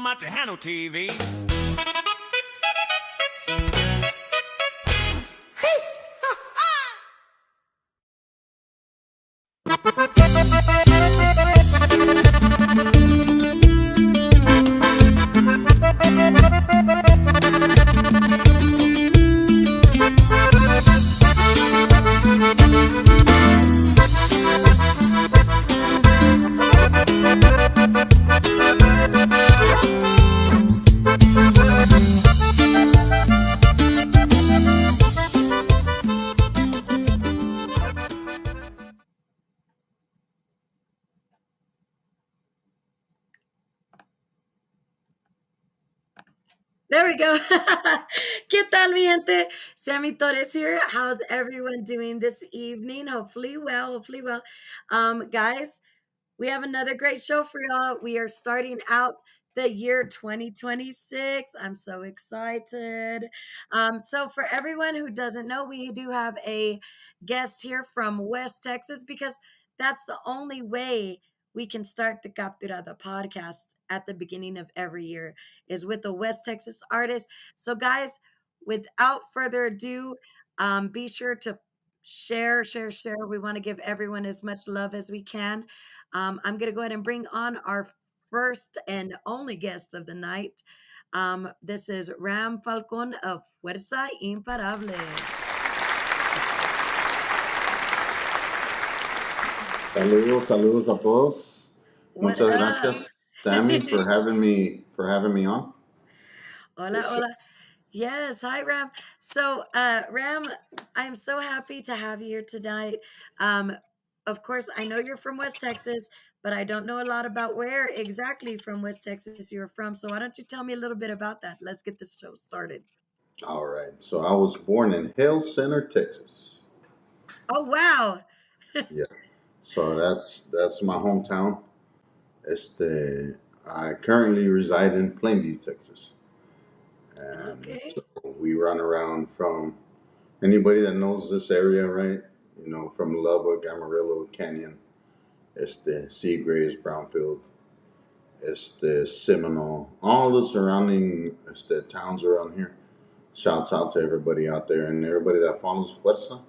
my Tejano TV. There we go. ¿Qué tal, mi gente? Sammy Torres here. How's everyone doing this evening? Hopefully well, hopefully well. Guys, we have another great show for y'all. We are starting out the year 2026. I'm so excited. So for everyone who doesn't know, we do have a guest here from West Texas because that's the only way we can start the Capturada podcast at the beginning of every year is with a West Texas artist. So guys, without further ado, be sure to share. We want to give everyone as much love as we can. I'm going to go ahead and bring on our first and only guest of the night. This is Ram Falcon of Fuerza Imparable. Saludos a todos. What Muchas up? gracias, Sammy, for having me on. Hola, Yes, sir. hola. Yes, hi Ram. So, Ram, I'm so happy to have you here tonight. Um, of course, I know you're from West Texas, but I don't know a lot about where exactly from West Texas you're from. So, why don't you tell me a little bit about that? Let's get this show started. All right. So I was born in Hill Center, Texas. Oh, wow. Yeah. So that's my hometown. I currently reside in Plainview, Texas, and Okay. so we run around from anybody that knows this area, right? From Lubbock, Amarillo, Canyon, Seagraves, Brownfield, Seminole, all the surrounding towns around here. Shouts out to everybody out there and everybody that follows Fuerza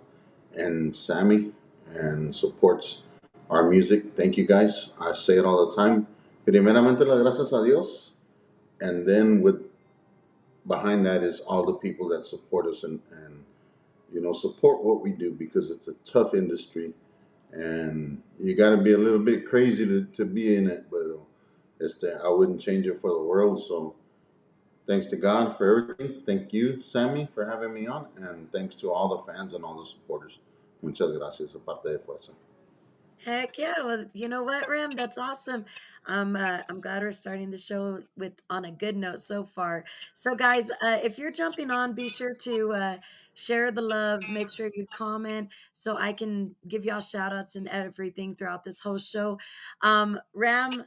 and Sammy and supports our music. Thank you guys. I say it all the time. Primeramente las gracias a Dios, and then with behind that is all the people that support us and support what we do because it's a tough industry and you got to be a little bit crazy to be in it, but I wouldn't change it for the world. So thanks to God for everything. Thank you, Sammy, for having me on, and thanks to all the fans and all the supporters. Muchas gracias, aparte de fuerza. Heck yeah. Well, you know what, Ram? That's awesome. I'm glad we're starting the show with on a good note so far. So guys, if you're jumping on, be sure to share the love, make sure you comment so I can give y'all shout outs and everything throughout this whole show. Ram,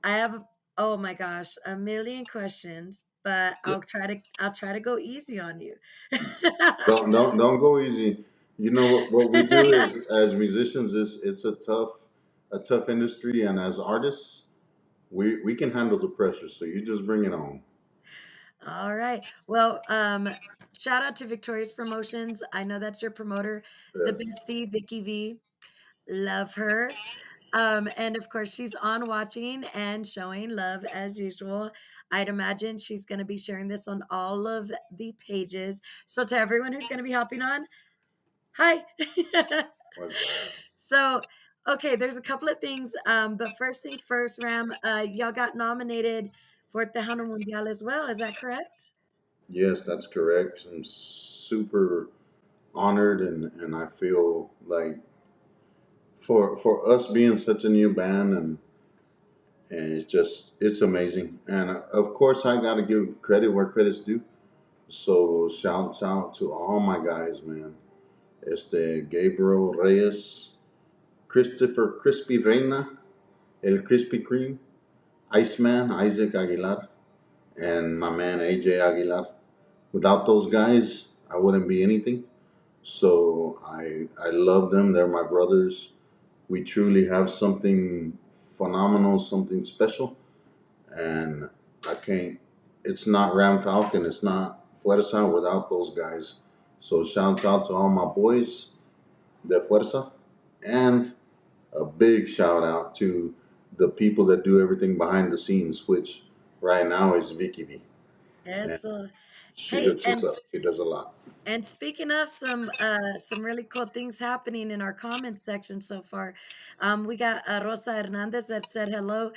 I have oh my gosh, a million questions, but I'll try to go easy on you. Don't go easy. You know what we do is as musicians is it's a tough industry, and as artists we can handle the pressure. So you just bring it on. All right. Well, shout out to Victorious Promotions. I know that's your promoter, the Yes. bestie, Vicky V. Love her. And of course, she's on watching and showing love as usual. I'd imagine she's going to be sharing this on all of the pages. So, to everyone who's going to be hopping on, hi. What's that? So, okay, there's a couple of things. But first thing first, Ram, y'all got nominated for Tejano Mundial as well. Is that correct? Yes, that's correct. I'm super honored, and I feel like for us being such a new band, and it's amazing. And of course I got to give credit where credit's due. So shouts out to all my guys, man. Gabriel Reyes, Christopher Crispy Reina, El Krispy Kreme, Iceman Isaac Aguilar, and my man AJ Aguilar. Without those guys, I wouldn't be anything. So I love them. They're my brothers. We truly have something phenomenal, something special, and I can't. It's not Ram Falcon. It's not Fuerza without those guys. So shouts out to all my boys, de Fuerza, and a big shout out to the people that do everything behind the scenes, which right now is Vicky V, and Eso. she Hey, hooks us up. She does a lot. and speaking of some really cool things happening in our comment section so far, we got Rosa Hernandez that said hello.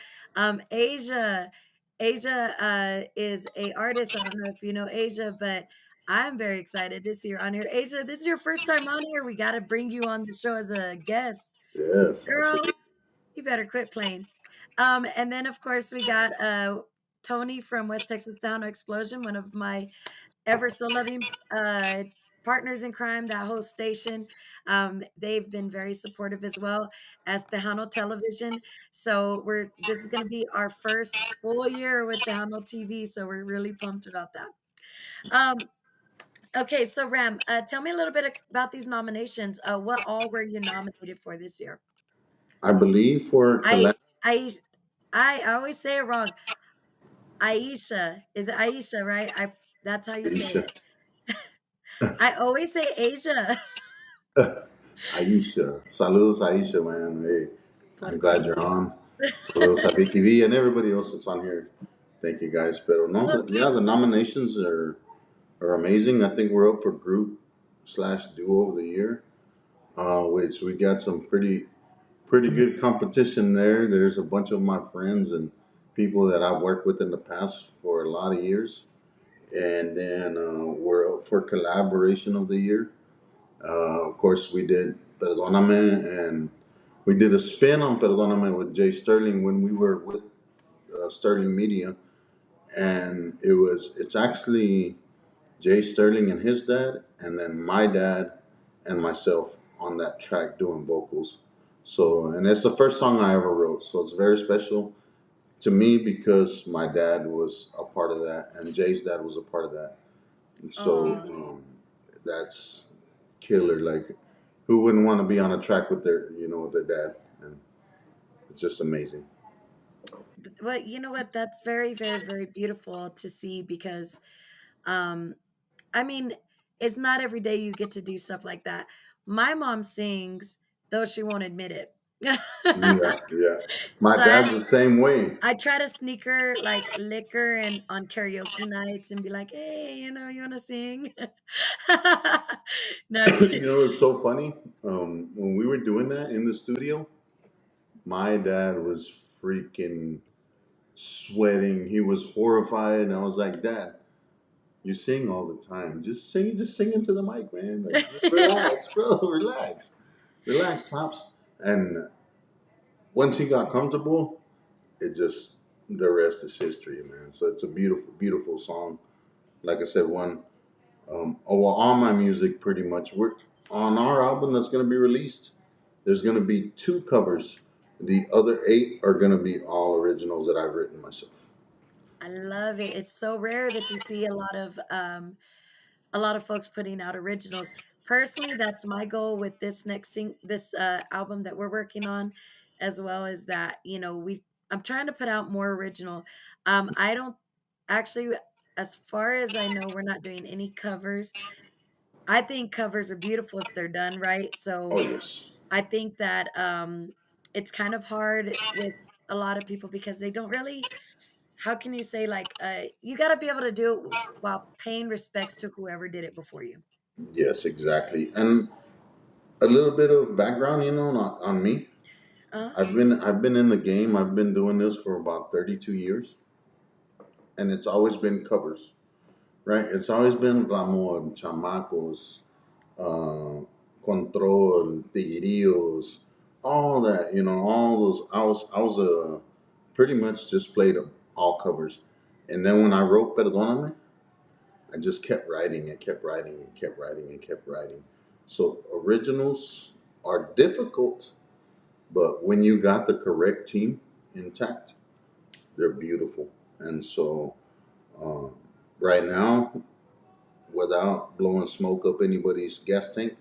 Asia is a artist. I don't know if you know Asia, but I'm very excited to see her on here. Asia, this is your first time on here. We got to bring you on the show as a guest, Yes, girl. absolutely. You better quit playing. And then of course we got Tony from West Texas Down Explosion, one of my ever so loving partners in crime, that whole station. They've been very supportive as well as Tejano Television. So we're this is going to be our first full year with Tejano TV. So we're really pumped about that. Um, okay, so Ram, tell me a little bit about these nominations. What all were you nominated for this year? I believe for I I I always say it wrong. Aisha, is it Aisha, right? I That's how you say Aisha. it. I always say Asia. Aisha. Saludos, Aisha, man. Hey, I'm glad you're Portento. on. Saludos a Vicky V and everybody else that's on here. Thank you guys. Pero no, Well, yeah, the nominations are amazing. I think we're up for group slash duo of the year, which we got some pretty good competition there. There's a bunch of my friends and people that I've worked with in the past for a lot of years. And then we're up for collaboration of the year. Of course, we did Perdóname, and we did a spin on Perdóname with Jay Sterling when we were with Sterling Media. And it's actually Jay Sterling and his dad, and then my dad and myself on that track doing vocals. So, and it's the first song I ever wrote, so it's very special to me because my dad was a part of that, and Jay's dad was a part of that. And so, oh, that's killer. Like, who wouldn't want to be on a track with with their dad? And it's just amazing. well, you know what? That's very, very, very beautiful to see because, um, I mean, it's not every day you get to do stuff like that. My mom sings, though she won't admit it. Yeah, yeah. My So dad's the same way. I try to sneak her like liquor and on karaoke nights and be like, "Hey, you wanna sing?" No, I'm just kidding. It's so funny. When we were doing that in the studio, my dad was freaking sweating. He was horrified, and I was like, "Dad, you sing all the time. Just sing into the mic, man. Like, just relax, bro. Relax, pops." And once he got comfortable, it just the rest is history, man. So it's a beautiful, beautiful song. Like I said, one. Well, all my music pretty much. We're on our album that's going to be released. There's going to be two covers. The other eight are going to be all originals that I've written myself. I love it. It's so rare that you see a lot of folks putting out originals. Personally, that's my goal with this album that we're working on, as well as that, I'm trying to put out more original. I don't actually, as far as I know, we're not doing any covers. I think covers are beautiful if they're done right. Oh So yes, I think that it's kind of hard with a lot of people because they don't really, how can you say, like, you got to be able to do it while paying respects to whoever did it before you. yes, exactly. And a little bit of background, on me. uh I've been in the game. I've been doing this for about 32 years, and it's always been covers, right? It's always been Ramon, Chamacos, uh, Control, Tigrillos, all that, all those. I was pretty much just played all covers, and then when I wrote Perdóname, I just kept writing and kept writing and kept writing and kept writing. So originals are difficult, but when you got the correct team intact, they're beautiful. And so uh, right now, without blowing smoke up anybody's gas tank,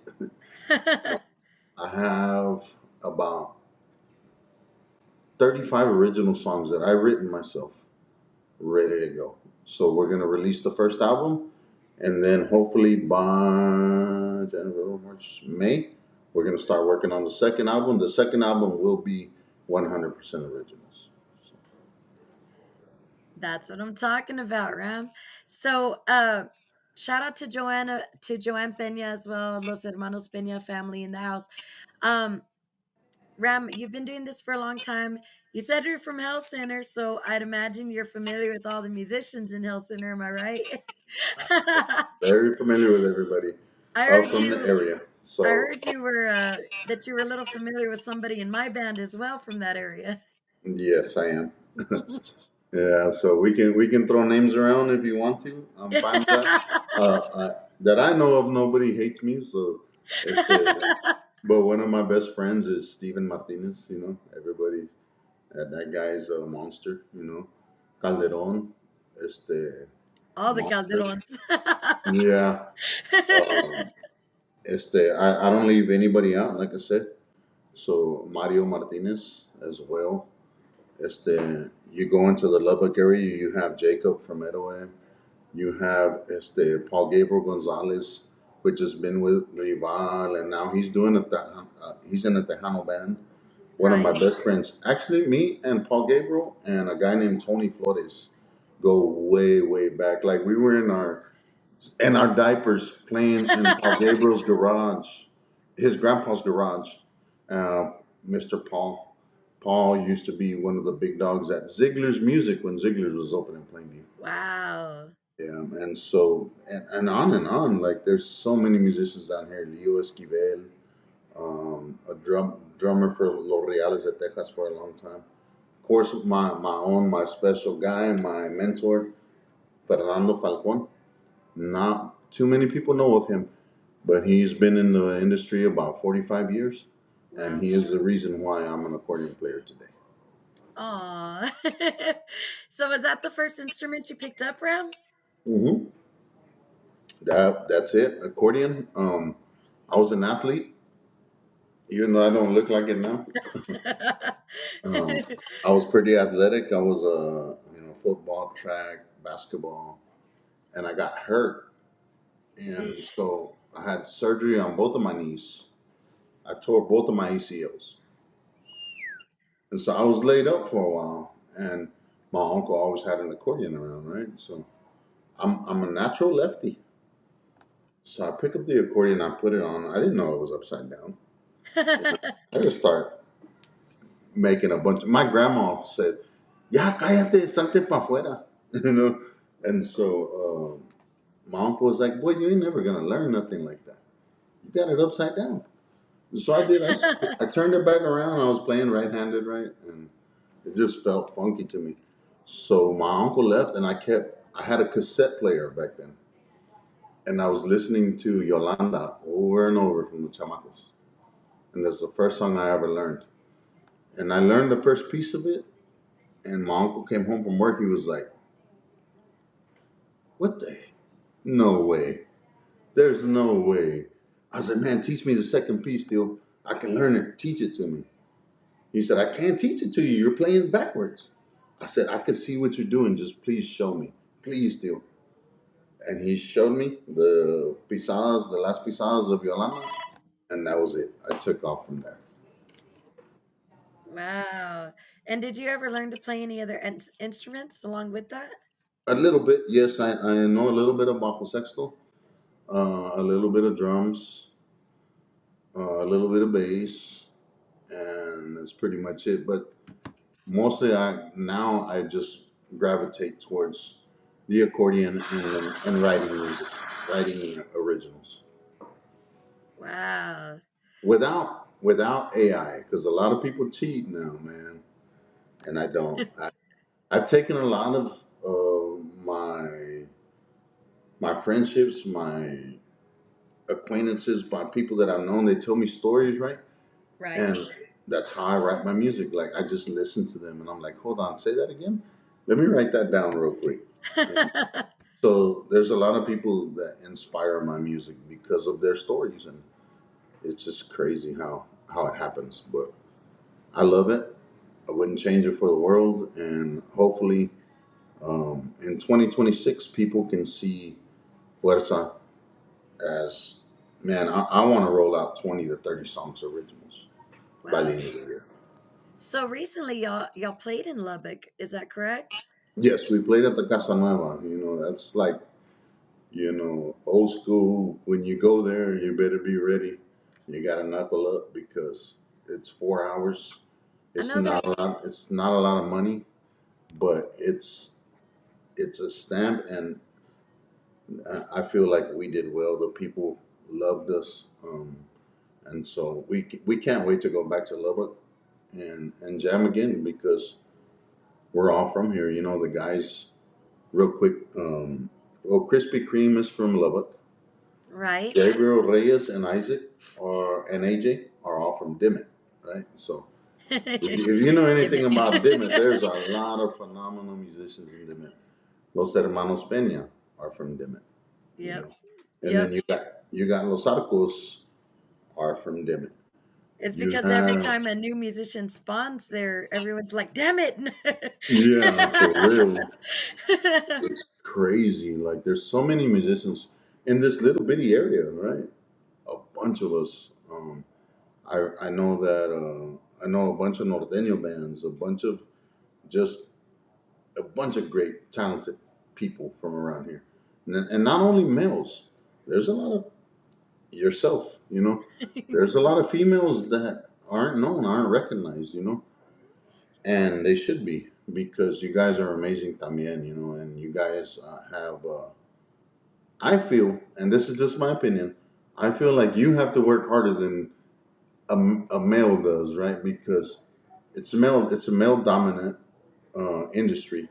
I have about 35 original songs that I've written myself. ready to go. So we're gonna release the first album, and then hopefully by January, March, May, we're gonna start working on the second album. The second album will be 100% originals. That's what I'm talking about, Ram. So, shout out to Joanne Pena as well, Los Hermanos Pena family in the house. Um, Ram, you've been doing this for a long time. You said you're from Hell Center, so I'd imagine you're familiar with all the musicians in Hell Center. Am I right? Very familiar with everybody I heard from the you. area. I So heard you were that you were a little familiar with somebody in my band as well from that area. yes, I am. Yeah, so we can throw names around if you want to. I'm fine with that. That I know of, nobody hates me. So, but one of my best friends is Steven Martinez. Everybody, that guy is a monster. Calderon, All the monster. Calderons. Yeah. Um, I don't leave anybody out, like I said. So Mario Martinez as well. You go into the Lubbock area, you have Jacob from Edoe. You have Paul Gabriel Gonzalez, which has been with Rival, and now he's in a Tejano band. One of my Right. best friends, actually, me and Paul Gabriel and a guy named Tony Flores go way, way back. Like we were in our diapers playing in Paul Gabriel's garage, his grandpa's garage. Uh, Mr. Paul. Paul used to be one of the big dogs at Ziegler's Music when Ziegler's was open in Plainview. Wow. Yeah, and so and on and on. Like there's so many musicians down here. Leo Esquivel, a drummer for Los Reales de Texas for a long time. Of course, my special guy, my mentor, Fernando Falcon. Not too many people know of him, but he's been in the industry about 45 years, and Wow. he is the reason why I'm an accordion player today. Aw. So was that the first instrument you picked up, Ram? hmm that's it. Accordion. I was an athlete, even though I don't look like it now. Um, I was pretty athletic. I was football, track, basketball, and I got hurt, and Oof. so I had surgery on both of my knees. I tore both of my ACLs. And so I was laid up for a while, and my uncle always had an accordion around, right? So I'm a natural lefty. So I pick up the accordion, I put it on. I didn't know it was upside down. I just start making a bunch. My grandma said, "Ya cállate, salte pa afuera," you know. And so my uncle was like, "Boy, you ain't never gonna learn nothing like that. You got it upside down." So I did. I turned it back around. I was playing right-handed, right, and it just felt funky to me. So my uncle left, and I had a cassette player back then, and I was listening to Yolanda over and over from the Chamacos. And that's the first song I ever learned. And I learned the first piece of it, and my uncle came home from work. He was like, "What the? No way. There's no way." I said, "Man, teach me the second piece, Theo. I can learn it. Teach it to me." He said, "I can't teach it to you. You're playing backwards." I said, "I can see what you're doing. Just please show me. Please, Theo." And he showed me the last pisadas of Yolanda, and that was it. I took off from there. Wow. And did you ever learn to play any other instruments along with that? A little bit, yes, I know a little bit of bajo sexto, a little bit of drums, a little bit of bass, and that's pretty much it. But mostly, I just gravitate towards the accordion and writing music, writing originals Wow. without AI, because a lot of people cheat now, man, and I don't. I've taken a lot of my friendships, my acquaintances, by people that I've known. They tell me stories, right? Right. And that's how I write my music. Like I just listen to them, and I'm like, hold on, say that again. Let me write that down real quick. And so there's a lot of people that inspire my music because of their stories, and it's just crazy how it happens. But I love it. I wouldn't change it for the world, and hopefully In 2026, people can see Fuerza as, man, I want to roll out 20 to 30 songs originals by the Wow. end of the year. So recently y'all played in Lubbock, is that correct? Yes, we played at the Casa Nueva. That's like, old school. When you go there, you better be ready. You got to knuckle up because it's 4 hours. I It's know not a there's lot. It's not a lot of money, but it's a stamp, and I feel like we did well. The people loved us, and so we can't wait to go back to Lubbock and jam again because we're all from here. The guys, real quick. Well, Krispy Kreme is from Lubbock. right. Gabriel Reyes and Isaac and AJ are all from Dimmitt, right? So if you know Damn anything about Dimmitt, it. there's a lot of phenomenal musicians in Dimmitt. Los Hermanos Peña are from Dimmitt, you Yep. know, and then Yep. you got Los Arcos are from Dimmitt. It's You because every have time a new musician spawns there, everyone's like, "Damn it." Yeah, for real. It's crazy. Like there's so many musicians in this little bitty area, right? A bunch of us. I know that I know a bunch of norteño bands, just a bunch of great talented people from around here, and not only males. There's a lot of yourself. There's a lot of females that aren't known, aren't recognized. And they should be because you guys are amazing también. And you guys have. I feel, and this is just my opinion. I feel like you have to work harder than a male does, right? Because it's a male dominant industry,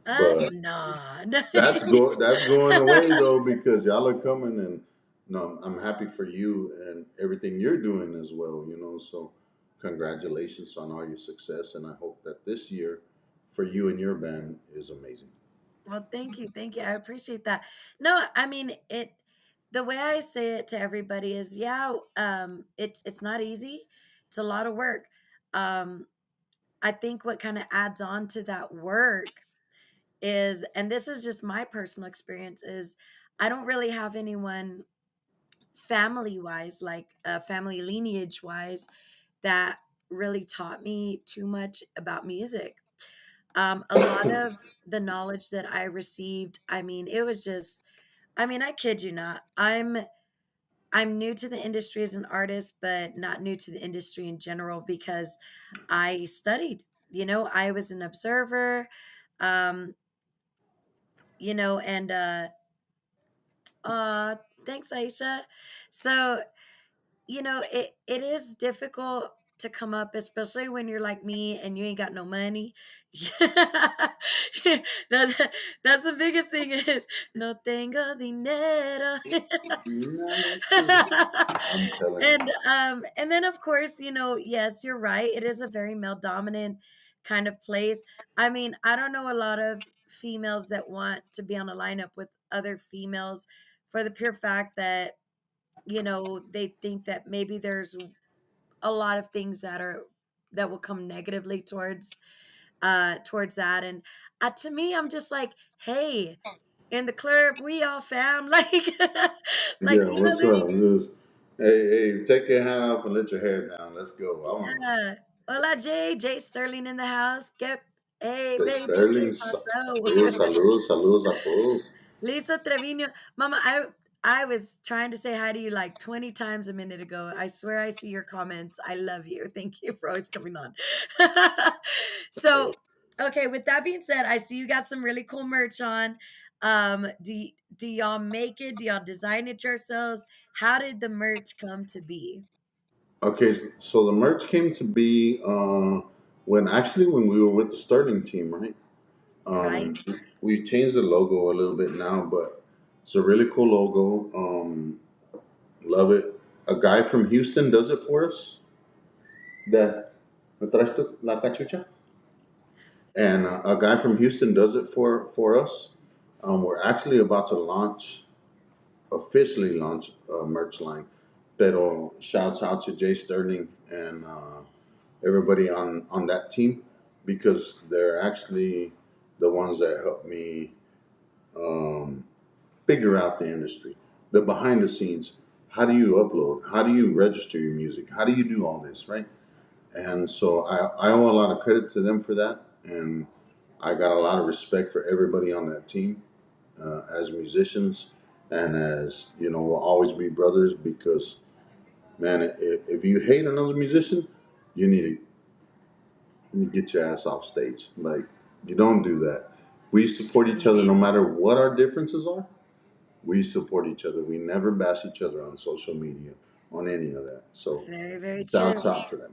Us? but Nah. that's going away though because y'all are coming, and no, I'm happy for you and everything you're doing as well. So congratulations on all your success, and I hope that this year for you and your band is amazing. Well, thank you, thank you, I appreciate that. No, I mean, the way I say it to everybody is, yeah, it's not easy, it's a lot of work. Um, I think what kinda adds on to that work is, and this is just my personal experience, is I don't really have anyone family-wise, like, family lineage-wise, that really taught me too much about music. A lot of the knowledge that I received, I mean, it was just, I mean, I kid you not. I'm new to the industry as an artist, but not new to the industry in general because I studied. I was an observer, um, and uh thanks, Aisha. So, it is difficult to come up, especially when you're like me and you ain't got no money. that's that's the biggest thing is no tengo dinero. I'm telling you. And then of course, yes, you're right. It is a very male dominant kind of place. I mean, I don't know a lot of females that want to be on a lineup with other females for the pure fact that they think that maybe there's a lot of things that will come negatively towards that. And to me, I'm just like, hey, in the club we all fam. Like, Yeah, what's there's, up? Hey, take your hat off and let your hair down. Let's go. I want yeah, hola, Jay Sterling in the house. Hey the baby, que Sterling. paso? Saludos a todos. Lisa Trevino. Mama, I was trying to say hi to you like 20 times a minute ago. I swear I see your comments. I love you. Thank you for always coming on. So, okay, with that being said, I see you got some really cool merch on. Do y'all make it? Do y'all design it yourselves? How did the merch come to be? Okay, so the merch came to be when we were with the Sterling team, right? Right? We've changed the logo a little bit now, but it's a really cool logo. Love it. A guy from Houston does it for us. ¿Me traes la cachucha? And a guy from Houston does it for us. We're actually about to officially launch a merch line. Pero shouts out to Jay Sterling and everybody on that team because they're actually the ones that help me um, figure out the industry, the behind the scenes. How do you upload? How do you register your music? How do you do all this, right? And so I owe a lot of credit to them for that. And I got a lot of respect for everybody on that team as musicians. And as, you know, we'll always be brothers because, man, if you hate another musician, you need to get your ass off stage. Like, you don't do that. We support each other no Amen. matter what our differences are. We support each other. We never bash each other on social media, on any of that. So, Very, very shouts true. out to them.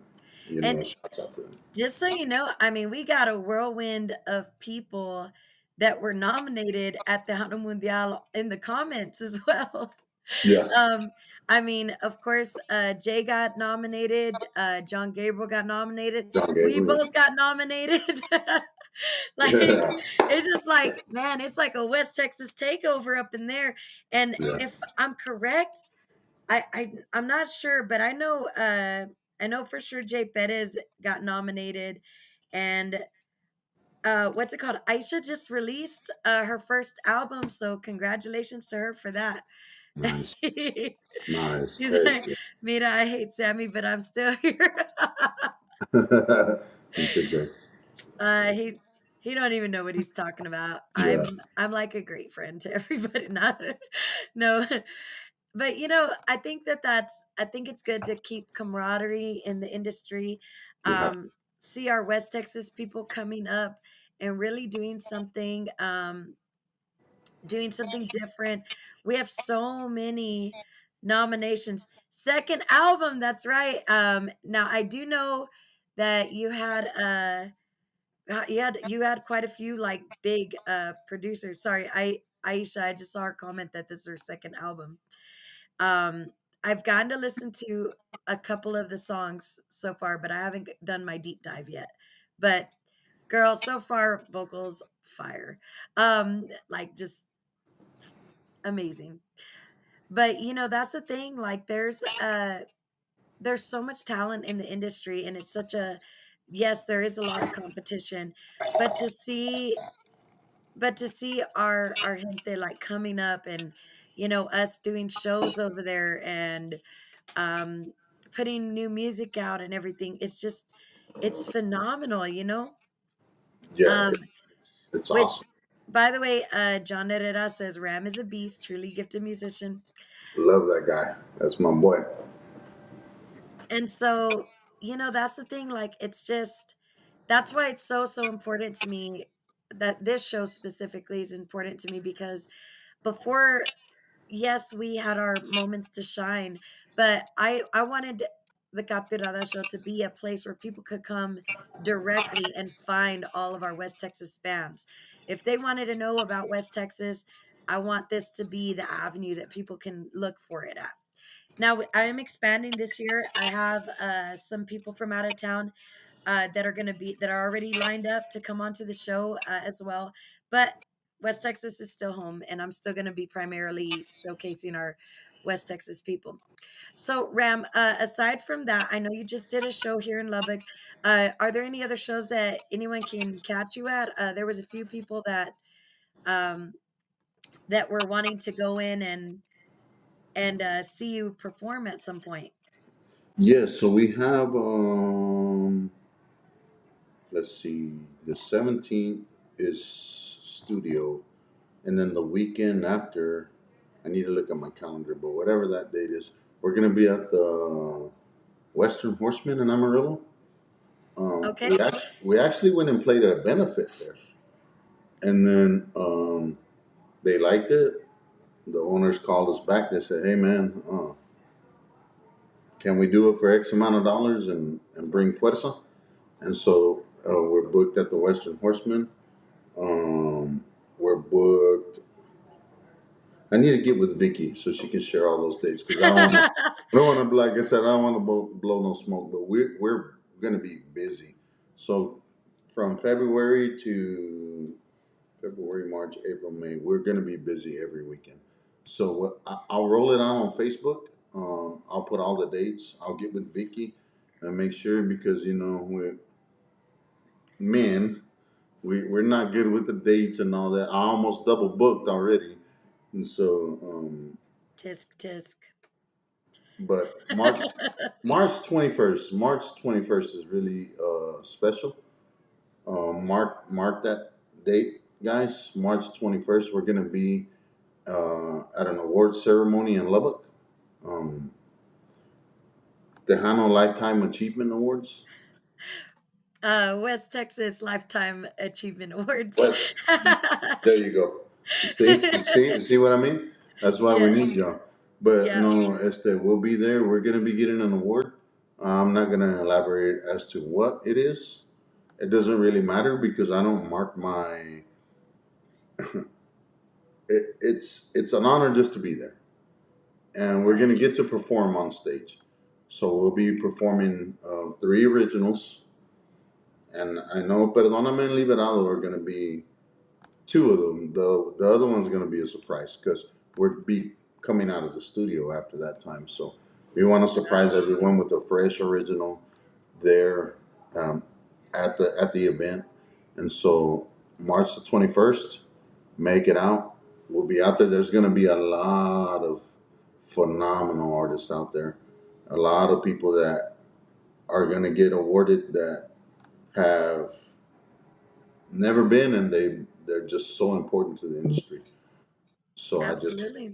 You know, And shouts out to them. just so you know, I mean, we got a whirlwind of people that were nominated at the Hano Mundial in the comments as well. Yes, Um, I mean, of course, Jay got nominated, John Gabriel got nominated, John we Gabriel. both got nominated. Like, Yeah, it's just like, man, it's like a West Texas takeover up in there, and yeah, if I'm correct, I'm not sure, but I know for sure Jay Perez got nominated, and what's it called? Aisha just released her first album, so congratulations to her for that. nice, nice, He's very like, good. Mira, I hate Sammy, but I'm still here. Interesting. He don't even know what he's talking about. Yeah, I'm like a great friend to everybody. Not no, but I think it's good to keep camaraderie in the industry. we have. See our West Texas people coming up and really doing something different. We have so many nominations. Second album, that's right. Now I do know that you had quite a few like big producers. Sorry, Aisha, I just saw her comment that this is her second album. Um, I've gotten to listen to a couple of the songs so far, but I haven't done my deep dive yet. But girl, so far vocals fire. Like just amazing. But that's the thing, like there's so much talent in the industry, and it's such a yes, there is a lot of competition, but to see our gente like coming up, and us doing shows over there, and um putting new music out and everything, it's phenomenal, Yeah, um it's which, awesome. by the way, John Herrera says Ram is a beast, truly gifted musician. Love that guy. That's my boy. And so, that's the thing, like, it's just that's why it's so, so important to me that this show specifically is important to me, because before, yes, we had our moments to shine, but I wanted the Capturada show to be a place where people could come directly and find all of our West Texas bands. If they wanted to know about West Texas, I want this to be the avenue that people can look for it at. Now I am expanding this year. I have some people from out of town that are already lined up to come onto the show as well. But West Texas is still home, and I'm still going to be primarily showcasing our West Texas people. So, Ram, aside from that, I know you just did a show here in Lubbock. Are there any other shows that anyone can catch you at? There was a few people um, that were wanting to go in and see you perform at some point. Yeah, so we have let's see, the 17th is studio, and then the weekend after, I need to look at my calendar, but whatever that date is, we're gonna be at the Western Horseman in Amarillo. Okay. We actually went and played at a benefit there, and then they liked it. The owners called us back. They said, "Hey man, can we do it for X amount of dollars and bring Fuerza?" And so we're booked at the Western Horseman. We're booked. I need to get with Vicky so she can share all those dates because I don't want to. I don't want to, like I said, I don't want to blow no smoke. But we're going to be busy. So from February, March, April, May, we're going to be busy every weekend. So I'll roll it out on Facebook. I'll put all the dates. I'll get with Vicky and make sure because we're men. we're not good with the dates and all that. I almost double booked already, and so Tisk tisk. but March 21st is really special. Mark that date, guys. March 21st, we're gonna be at an award ceremony in Lubbock. Um, Tejano Lifetime Achievement Awards. West Texas Lifetime Achievement Awards. What? There you go. You see what I mean? That's why we Yeah, need y'all. But yeah, no, we'll be there. We're gonna be getting an award. I'm not gonna elaborate as to what it is. It doesn't really matter because I don't mark my. It's an honor just to be there, and we're right. gonna get to perform on stage. So we'll be performing three originals, and I know "Perdóname" and "Liberado" are gonna be two of them. The other one's going to be a surprise because we'll be coming out of the studio after that time. So we want to surprise Oh, everyone with a fresh original there um, at the event. And so March the 21st, make it out. We'll be out there. There's going to be a lot of phenomenal artists out there. A lot of people that are going to get awarded that have never been, and they're just so important to the industry. So absolutely.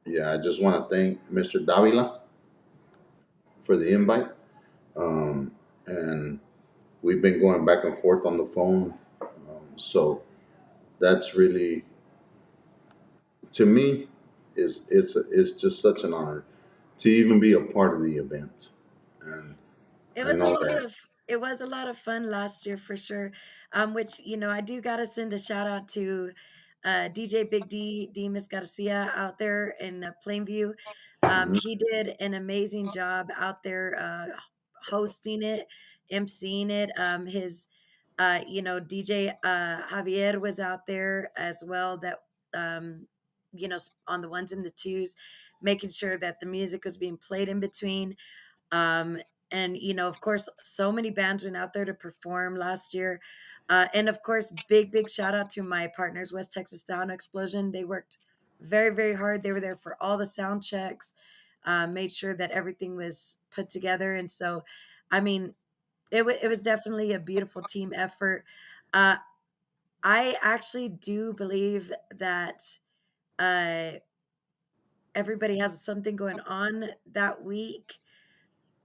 I just want to thank Mr. Davila for the invite. And we've been going back and forth on the phone. So that's really, to me, it's just such an honor to even be a part of the event. And It I was a know lot that. of it was a lot of fun last year for sure. Which I do gotta send a shout out to DJ Big D Demas Garcia out there in Plainview. Mhm. He did an amazing job out there hosting it, emceeing it. His DJ Javier was out there as well. That on the ones and the twos, making sure that the music was being played in between. Um, and of course, so many bands went out there to perform last year. And of course, big shout out to my partners, West Texas Sound Explosion. They worked very, very hard. They were there for all the sound checks, made sure that everything was put together. And so, I mean, it was definitely a beautiful team effort. Uh, I actually do believe that uh, everybody has something going on that week,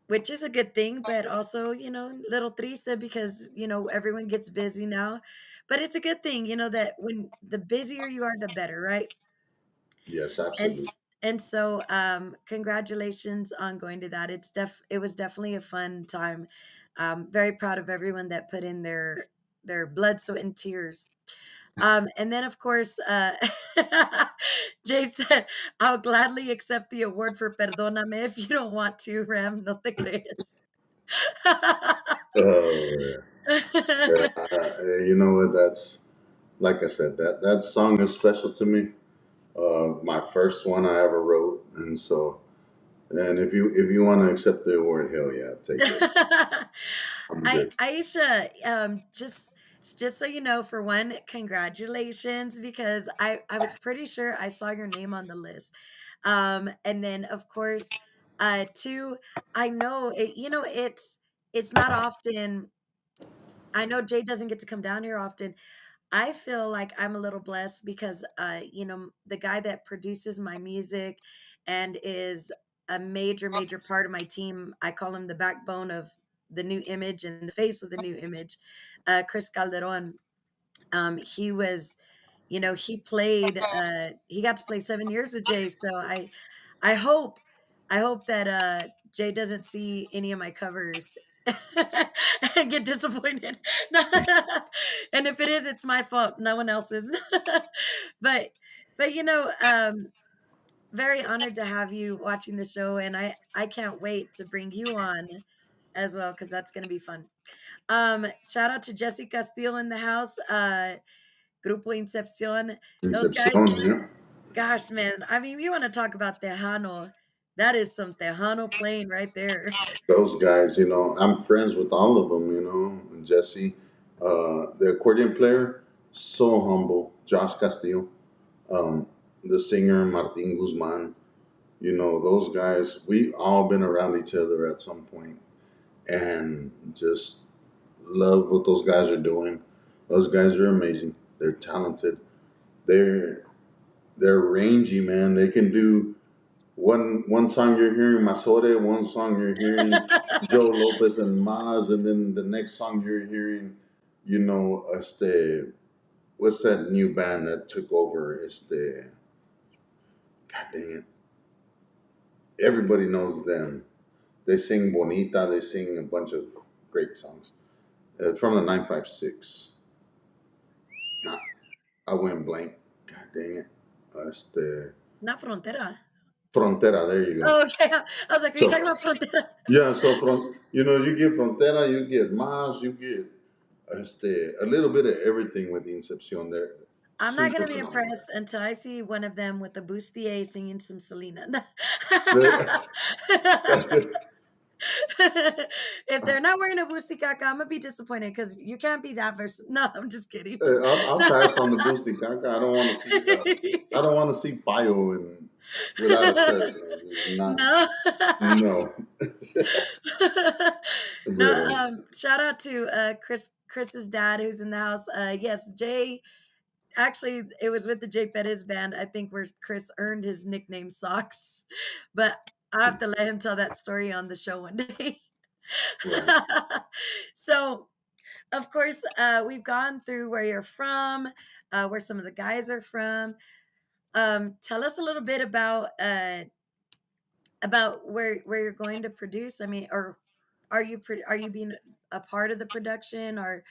which is a good thing, but also, little triste because, everyone gets busy now. But it's a good thing, that when the busier you are, the better, right? Yes, And absolutely. s- and so congratulations on going to that. It was definitely a fun time. Very proud of everyone that put in their blood, sweat, and tears. And then, of course, Jay said, I'll gladly accept the award for Perdóname if you don't want to, Ram. No te crees. Oh, yeah. You know what? That's like I said. That song is special to me. My first one I ever wrote, and so. And if you want to accept the award, hell yeah, take it. I'm good. Aisha, just so you know, for one, congratulations because I was pretty sure I saw your name on the list. And then of course, two, I know it's not often. I know Jay doesn't get to come down here often. I feel like I'm a little blessed because, the guy that produces my music and is a major, major part of my team, I call him the backbone of the new image and the face of the new image, Chris Calderon. He was, he got to play 7 years with Jay. So I hope, I hope that Jay doesn't see any of my covers and get disappointed. And if it is, it's my fault. No one else's. but but very honored to have you watching the show, and I can't wait to bring you on as well because that's going to be fun. Shout out to Jesse Castillo in the house. Grupo Incepcion. Those guys, Inception, yeah. gosh, man. I mean, you want to talk about Tejano. That is some Tejano playing right there. Those guys, I'm friends with all of them, and Jesse. The accordion player, so humble, Josh Castillo. Um, the singer, Martin Guzman. You know, those guys, we all been around each other at some point and just love what those guys are doing. Those guys are amazing. They're talented. They're they're rangy, man. They can do one song you're hearing Masore, one song you're hearing Joe Lopez and Maz, and then the next song you're hearing, what's that new band that took over? God dang it, everybody knows them. They sing Bonita. They sing a bunch of great songs. From the 956. Nah, I went blank. God dang it. Not Frontera. Frontera. There you go. Oh, okay. I was like, are you talking So about Frontera? yeah, so you get Frontera, you get Mas, you get a little bit of everything with the Inception there. I'm not Super gonna be phenomenal. impressed until I see one of them with the bustier singing some Selena. The- If they're not wearing a busti caca, I'm gonna be disappointed because you can't be that verse. No, I'm just kidding. I'll pass on the boosting caca. I don't want to see I don't want to see Payo without a shirt, man. It's not No. no. No, But shout out to Chris's dad who's in the house. Yes, Jay, actually it was with the Jay Perez band, I think, where Chris earned his nickname Socks. But I have to let him tell that story on the show one day. right. So of course, we've gone through where you're from, where some of the guys are from. Tell us a little bit about where you're going to produce. I mean, or are you being a part of the production, or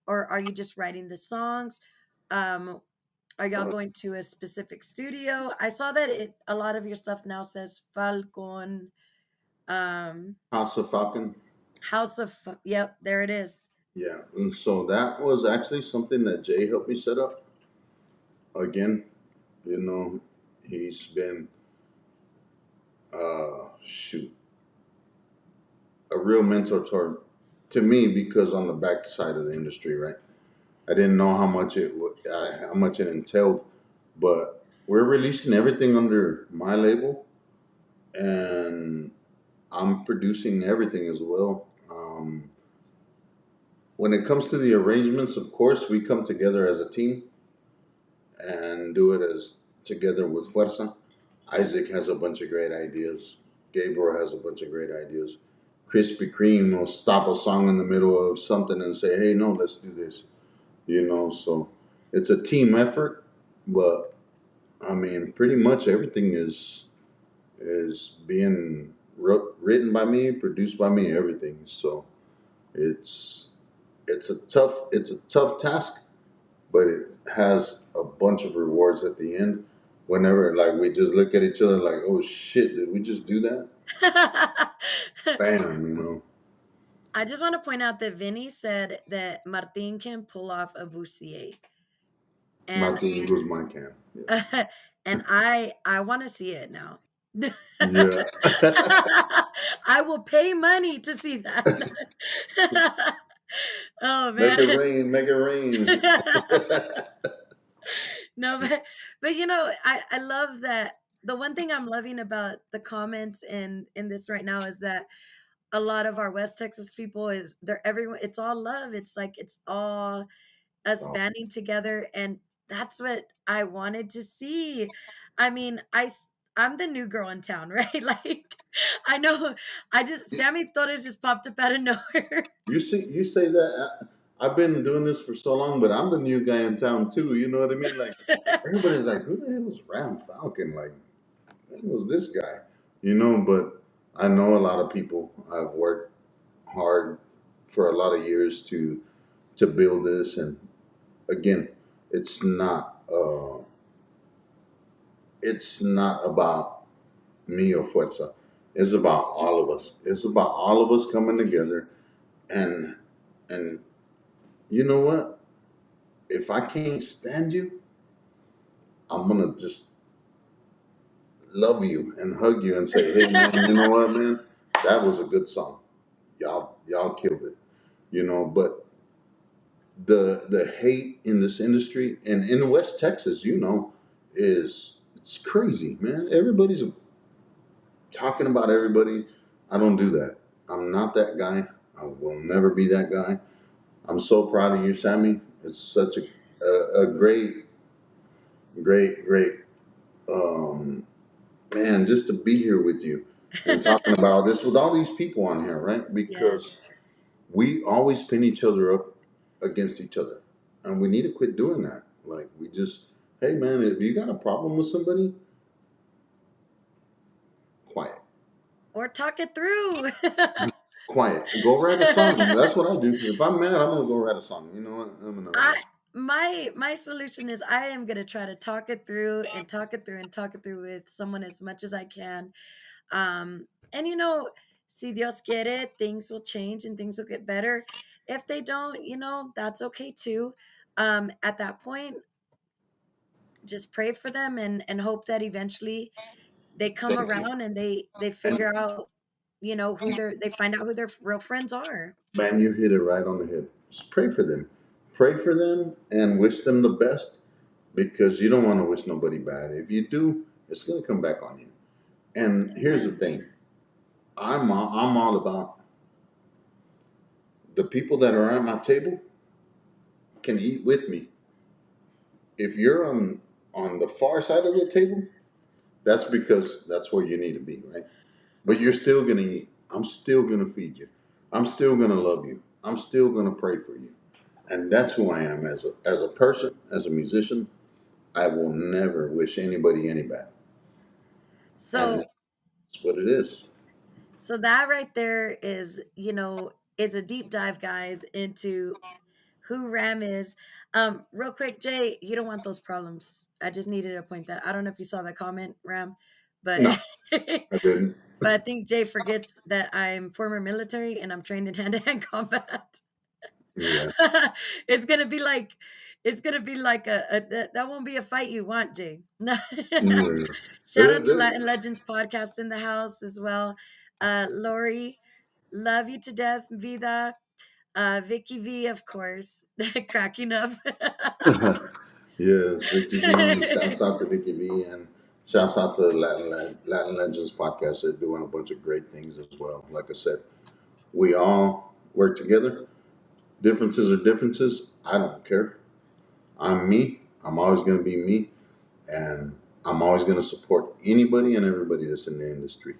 are you just writing the songs? Um, are y'all going to a specific studio? I saw that a lot of your stuff now says Falcon, um, House of Falcon. Yep, there it is. Yeah. And so that was actually something that Jay helped me set up. Again, you know, he's been shoot a real mentor to me because on the back side of the industry, right? I didn't know how much it entailed, but we're releasing everything under my label, and I'm producing everything as well. When it comes to the arrangements, of course, we come together as a team and do it as together with Fuerza. Isaac has a bunch of great ideas. Gabriel has a bunch of great ideas. Krispy Kreme will stop a song in the middle of something and say, "Hey, no, let's do this." So it's a team effort. But I mean, pretty much everything is being written by me, produced by me, everything. So it's it's a tough task, but it has a bunch of rewards at the end. Whenever like we just look at each other like, oh shit, did we just do that? Bam, I just want to point out that Vinny said that Martin can pull off a bustier, and Martin Guzman can. Yes. and I want to see it now. Yeah. I will pay money to see that. Oh Make it man. rain, make it rain. No, but I love that. The one thing I'm loving about the comments in this right now is that a lot of our West Texas people is they're everyone. It's all love. It's like it's all us Oh, banding together, and that's what I wanted to see. I mean, I'm the new girl in town, right? Like, I know. I just Sammy Torres just popped up out of nowhere. you say that. I've been doing this for so long, but I'm the new guy in town too. You know what I mean? Like everybody's like, who the hell is Ram Falcon? Like, who was this guy? But I know a lot of people. I've worked hard for a lot of years to build this, and again, it's not it's not about me or Fuerza. It's about all of us. It's about all of us coming together, and and you know what? If I can't stand you, I'm gonna just love you and hug you and say, "Hey, man, you know what, man? That was a good song. Y'all killed it." But the hate in this industry and in West Texas, is it's crazy, man. Everybody's talking about everybody. I don't do that. I'm not that guy. I will never be that guy. I'm so proud of you, Sammy. It's such a great, great um, man, just to be here with you and talking about all this with all these people on here, right? Yes. Because we always pin each other up against each other, and we need to quit doing that. Like we just, hey man, if you got a problem with somebody, quiet, Or talk it through. quiet. Go write a song. That's what I do. If I'm mad, I'm gonna go write a song. You know what? I'm gonna write I a song. my solution is I am gonna try to talk it through and talk it through and talk it through with someone as much as I can. And si Dios quiere, things will change and things will get better. If they don't, that's okay too. At that point, just pray for them and hope that eventually they come Thank you. around and they And figure out, they find out who their real friends are. man, you hit it right on the head. Just pray for them. Pray for them and wish them the best because you don't want to wish nobody bad. If you do, it's going to come back on you. And here's the Amen. thing I'm all about the people that are at my table can eat with me. If you're on the far side of the table, that's because that's where you need to be, right? But you're still going to eat. I'm still going to feed you. I'm still going to love you. I'm still going to pray for you. And that's who I am as a person, as a musician. I will never wish anybody any bad, and So that's what it is. so that right there is a deep dive, guys, into who Ram is. Real quick, Jay, you don't want those problems. I just needed to point that. I don't know if you saw that comment, Ram, but No, I didn't. but I think Jay forgets that I'm former military and I'm trained in hand-to-hand combat. Yeah, it's gonna be like that won't be a fight you want, Jay. yeah. Shout There- out to there- Latin Legends podcast in the house as well. Lori, love you to death, Vida. Vicky V, of course, cracking up. yes, Vicky V. Shouts out to Vicky V. And shouts out to Latin Legends podcast. They're doing a bunch of great things as well. Like I said, we all work together. Differences are differences. I don't care. I'm me. I'm always going to be me. And I'm always going to support anybody and everybody that's in the industry.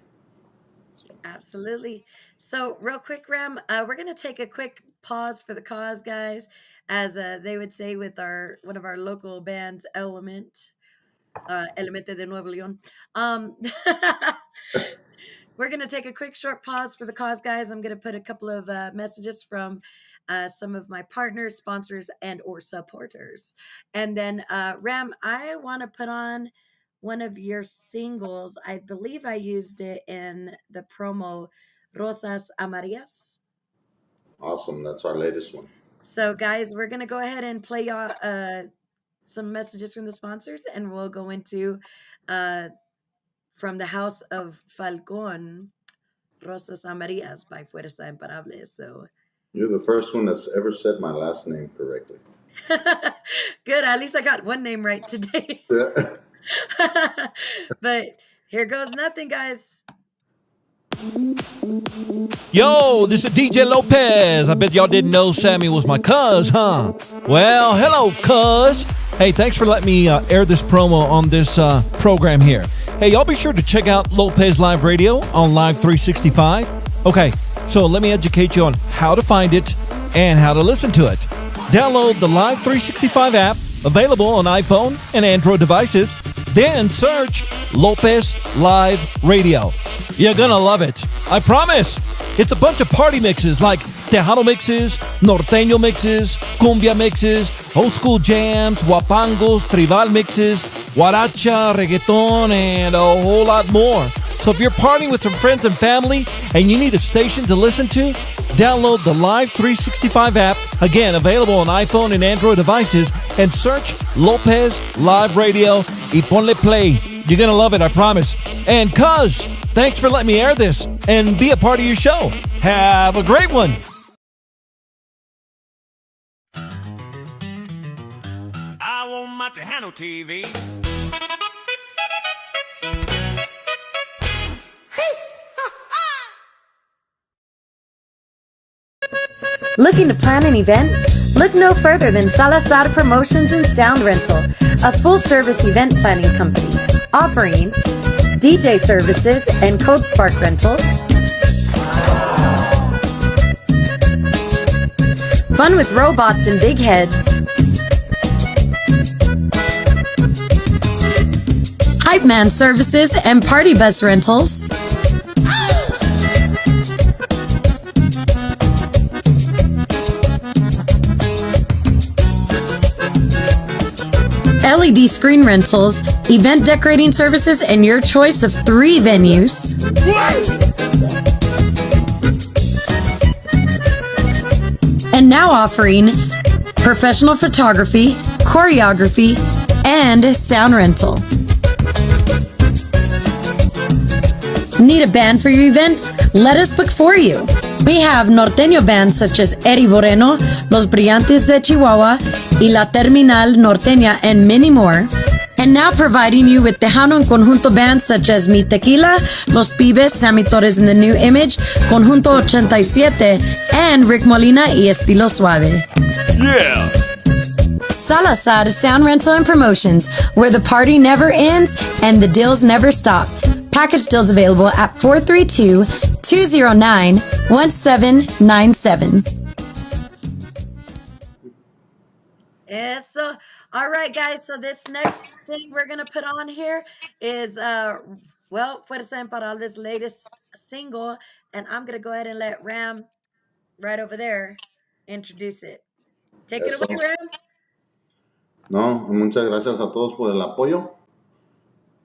So, Absolutely. So, real quick, Ram, we're gonna take a quick pause for the cause, guys, as they would say with our one of our local bands, Elemente de Nuevo León. Um, we're going to take a quick short pause for the cause, guys. I'm going to put a couple of messages from some of my partners, sponsors, and or supporters. And then, Ram, I want to put on one of your singles. I believe I used it in the promo, Rosas Amarillas. awesome. That's our latest one. So, guys, we're going to go ahead and play y'all some messages from the sponsors, and we'll go into uh, from the house of Falcon, Rosas Amarillas by Fuerza Imparable. So You're the first one that's ever said my last name correctly. good. At least I got one name right today. Yeah. But here goes nothing, guys. Yo, this is DJ Lopez. I bet y'all didn't know Sammy was my cuz, huh? Well, hello, cuz. Hey, thanks for letting me air this promo on this program here. Hey, y'all be sure to check out Lopez Live Radio on Live 365. Okay, so let me educate you on how to find it and how to listen to it. Download the Live 365 app, available on iPhone and Android devices. Then search Lopez Live Radio. You're gonna love it. I promise. It's a bunch of party mixes like Tejano mixes, Norteño mixes, Cumbia mixes, old school jams, Guapangos, Tribal mixes, Guaracha, Reggaeton, and a whole lot more. So if you're partying with some friends and family and you need a station to listen to, download the Live 365 app, again available on iPhone and Android devices, and search Lopez Live Radio y ponle play. You're gonna love it, I promise. And cuz, thanks for letting me air this and be a part of your show. Have a great one. Tejano TV. Looking to plan an event? Look no further than Salazar Promotions and Sound Rental, a full-service event planning company offering DJ services and Code Spark rentals, fun with robots and big heads, hype man services and party bus rentals, LED screen rentals, event decorating services, and your choice of 3 venues. And now offering professional photography, choreography, and sound rental. Need a band for your event? Let us book for you. We have norteño bands such as Eddie Moreno, Los Brillantes de Chihuahua, y La Terminal Norteña, and many more. And now providing you with Tejano and Conjunto bands such as Mi Tequila, Los Pibes, Sammy Torres in the New Image, Conjunto 87, and Rick Molina y Estilo Suave. Yeah! Salazar Sound Rental and Promotions, where the party never ends and the deals never stop. Package deals available at 432-209-1797. Eso. All right, guys. So this next thing we're going to put on here is, Fuerza Imparable's latest single. And I'm going to go ahead and let Ram right over there introduce it. Take it away, Ram. No, muchas gracias a todos por el apoyo.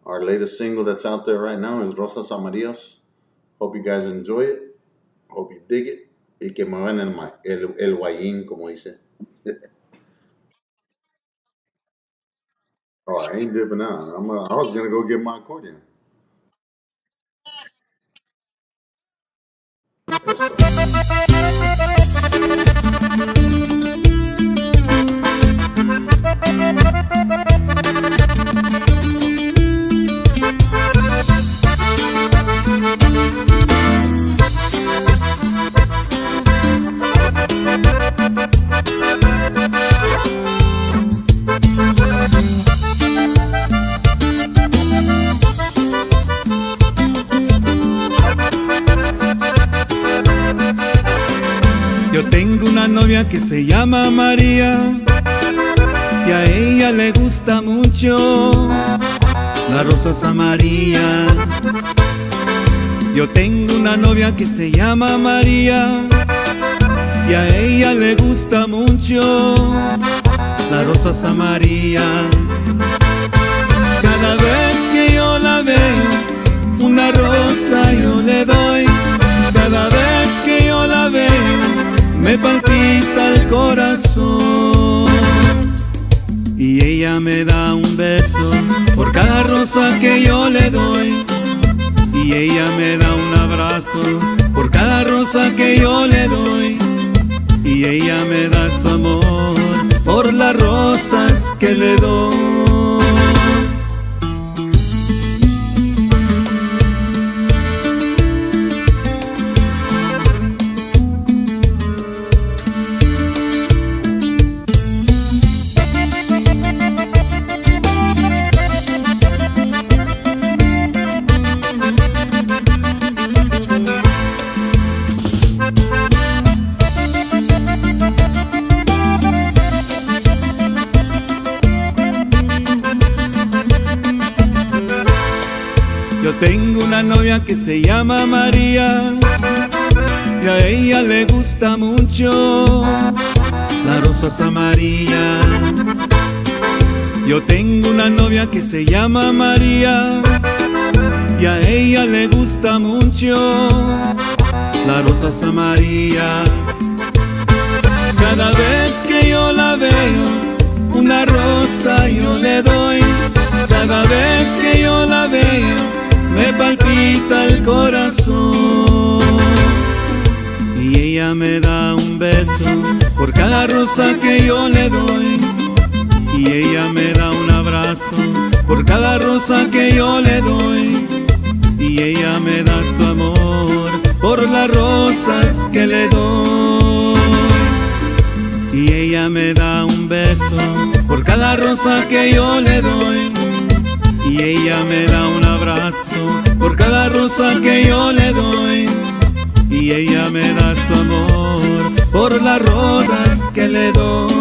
Our latest single that's out there right now is Rosas Amarillas. Hope you guys enjoy it. Hope you dig it. Y que muevan el guayín, como dice. Oh, I ain't dipping out. I was going to go get my accordion. Yo tengo una novia que se llama María y a ella le gusta mucho las rosas amarillas. Yo tengo una novia que se llama María y a ella le gusta mucho las rosas amarillas. Cada vez que yo la veo, una rosa yo le doy. Cada vez que yo la veo, me palpita el corazón y ella me da un beso por cada rosa que yo le doy, y ella me da un abrazo por cada rosa que yo le doy, y ella me da su amor por las rosas que le doy. Yo tengo una novia que se llama María y a ella le gusta mucho las rosas amarillas. Yo tengo una novia que se llama María y a ella le gusta mucho las rosas amarillas. Cada vez que yo la veo, una rosa yo le doy. Cada vez que yo la veo, me palpita el corazón y ella me da un beso por cada rosa que yo le doy, y y ella me da un abrazo por cada rosa que yo le doy, y ella me da su amor por las rosas que le doy, y ella me da un beso por cada rosa que yo le doy, y ella me da un abrazo por cada rosa que yo le doy, y ella me da su amor por las rosas que le doy.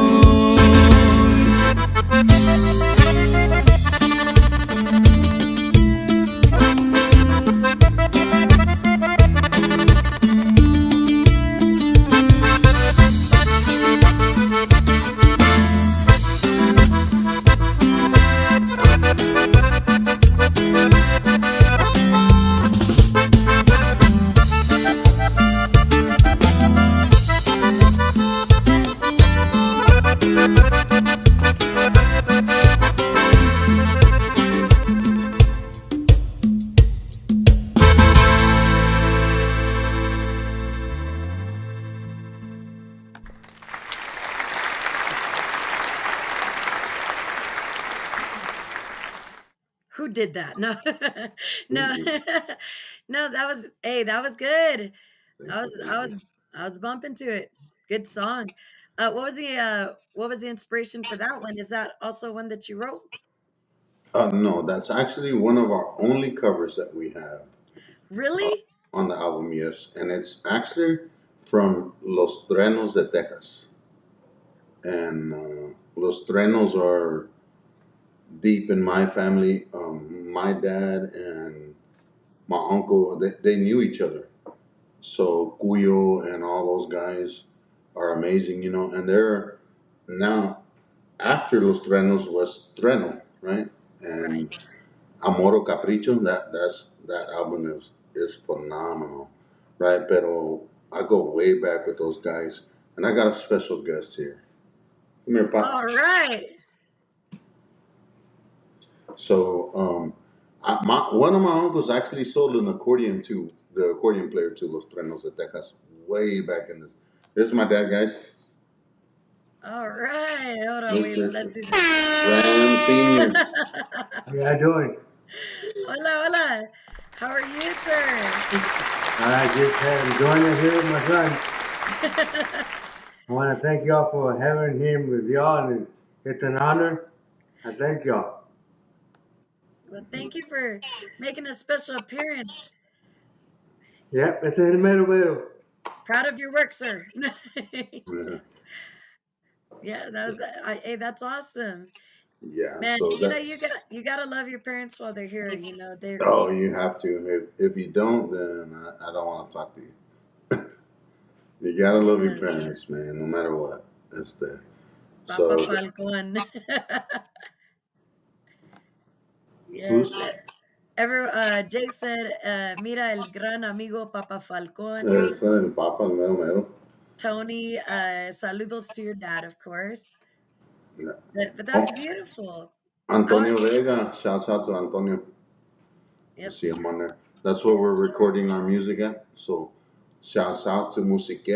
Who did that? No, no, no. That was that was good. I was I was I was bumping to it. Good song. What was the inspiration for that one? Is that also one that you wrote? No, that's actually one of our only covers that we have Really? on the album, yes. And it's actually from Los Trenos de Texas. And Los Trenos are deep in my family. My dad and my uncle, they knew each other. So Cuyo and all those guys are amazing, and they're now after Los Trenos was Treno, right? Right. And Amoro Capricho, that album is phenomenal, right? Pero I go way back with those guys, and I got a special guest here. Come here, Pop. All right. So, one of my uncles actually sold an accordion to the accordion player to Los Trenos de Texas way back in this. This is my dad, guys, All right. Hold on. Wait. Mr. Let's do this. Ram Senior. How you doing? Hola, hola. How are you, sir? I just enjoying it here with my son. I want to thank y'all for having him with y'all, and it's an honor. I thank y'all. Well, thank you for making a special appearance. Yep, it's in the middle. Proud of your work, sir. Yeah, Yeah, that was hey, that's awesome. yeah, Man, so you gotta love your parents while they're here. You know, they're oh, you have to. If you don't, then I don't want to talk to you. You gotta love your yes, parents, man, no matter what. That's there. Papa So, Falcon. who's Yes. Jake said, mira el gran amigo Papa Falcon. el Papa, el mero mero? Tony, saludos to your dad, of course. Yeah. But Oh, that's beautiful. I, Antonio Vega. Shouts out to Antonio. I yep. see him on there. That's where Yes, we're sir. recording our music at. So, shouts out to Musique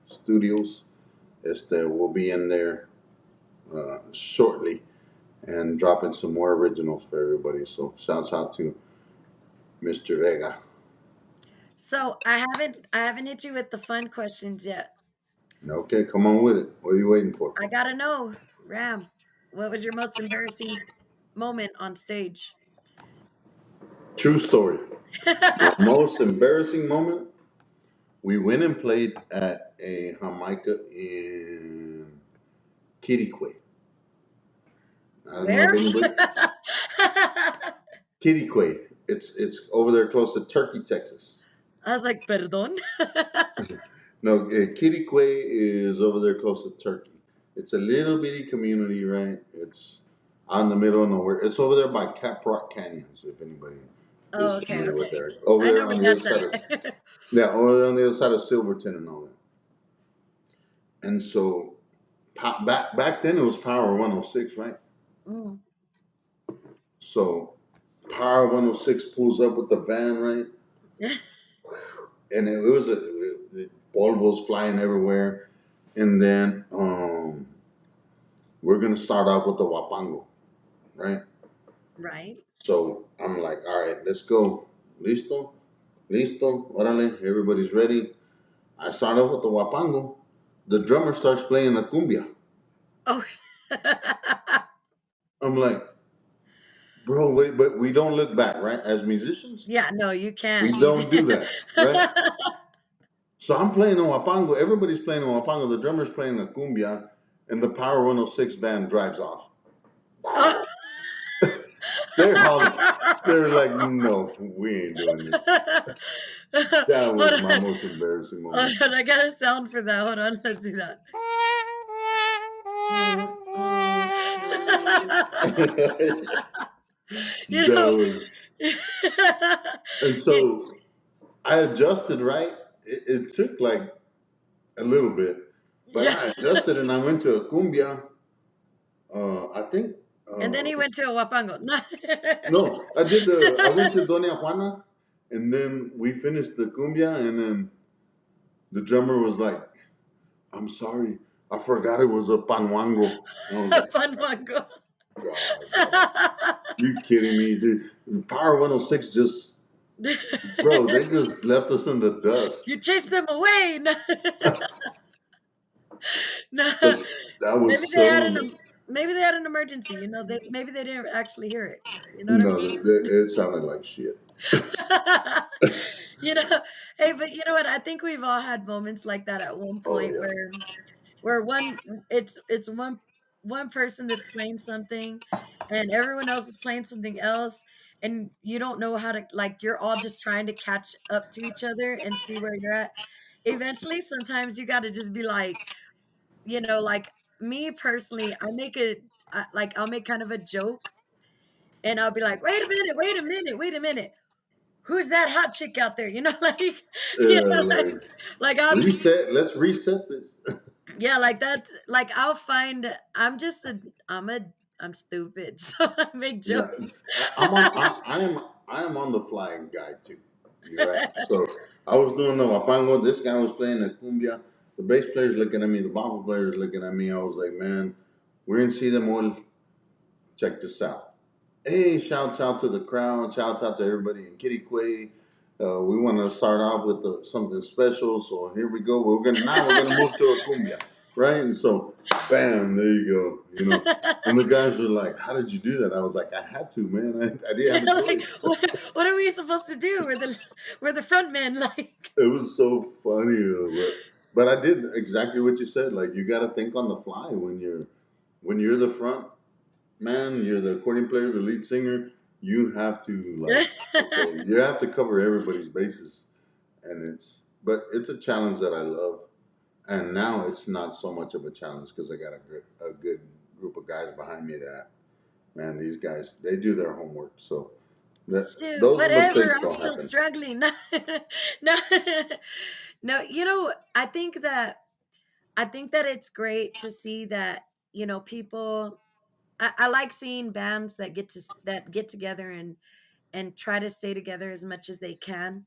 Studios. We'll be in there shortly and dropping some more originals for everybody. So, shouts out to Mr. Vega. So I haven't hit you with the fun questions yet. Okay, come on with it. What are you waiting for? I gotta know, Ram, what was your most embarrassing moment on stage? True story. My most embarrassing moment, we went and played at a Jamaica in Quirique. I don't know if Where? anybody. Quirique. It's over there close to Turkey, Texas. I was like, perdón. No, Quirique is over there close to Turkey. It's a little bitty community, right? It's out in the middle of nowhere. It's over there by Cap Rock Canyons, if anybody Oh, is okay, familiar with okay. there. Over I there know where on the other that's side of at. yeah, over there on the other side of Silverton and all that. And so back then it was Power 106, right? Mm. So Power 106 pulls up with the van, right? And it was polvo's flying everywhere. And then we're gonna start off with the wapango, right? Right. So I'm like, all right, let's go. Listo, listo, órale, everybody's ready. I start off with the wapango. The drummer starts playing a cumbia. Oh. I'm like, bro, wait, but we don't look back, right? As musicians, Yeah, no, you we can't. You don't do did. that, right? So I'm playing a wapango. Everybody's playing a wapango. The drummer's playing a cumbia, and the Power 106 band drives off. Oh. They're hollering. They're like, no, we ain't doing this. That Hold was my on. most embarrassing Hold moment. on. I got a sound for that. Hold on. Let's do that. that You know, was, and you, so I adjusted, right? It took like a little bit, but yeah. I adjusted and I went to a cumbia. I think, And then uh, he went to a wapango. no, I went to Doña Juana, and then we finished the cumbia, and then the drummer was like, I'm sorry, I forgot it was a panwango. And I was like, Panwango. God, bro. You kidding me, dude? Power 106 just, bro, they just left us in the dust. You chased them away. No, no. But that Maybe was they had so, maybe they had an emergency. They maybe they didn't actually hear it. You know what I no, mean? it sounded like shit. You know, hey, but you know what? I think we've all had moments like that at one Oh, point yeah. where it's one person that's playing something and everyone else is playing something else and you don't know how to like you're all just trying to catch up to each other and see where you're at. Eventually, sometimes you got to just be like, like me personally, like I'll make kind of a joke and I'll be like, "Wait a minute, wait a minute, wait a minute. Who's that hot chick out there?" Like, Like, like I'll reset, let's reset this. yeah, like that's like I'll find I'm stupid, so I make Yeah, jokes. I am on the fly guy too. You're right. So I was doing the wapango. This guy was playing the cumbia. The bass player's looking at me. The bongo player's looking at me. I was like, man, we're in See Them All. Check this out. Hey, shouts out to the crowd. Shouts out to everybody in Kitty Quay. We want to start off with something special. So here we go. We're gonna move to a cumbia, right? And so, bam, there you go. And the guys were like, "How did you do that?" I was like, "I had to, man. I didn't Yeah, have a like choice." what are we supposed to do? We're the front men, like It was so funny, but I did exactly what you said. Like you got to think on the fly when you're the front man, you're the accordion player, the lead singer. You have to like, okay, you have to cover everybody's bases, and but it's a challenge that I love. And now it's not so much of a challenge because I got a good group of guys behind me that, man, these guys they do their homework. So shoot, those whatever. mistakes I'm don't still happen. struggling. No, no. I think that it's great to see that people. I like seeing bands that get together and try to stay together as much as they can,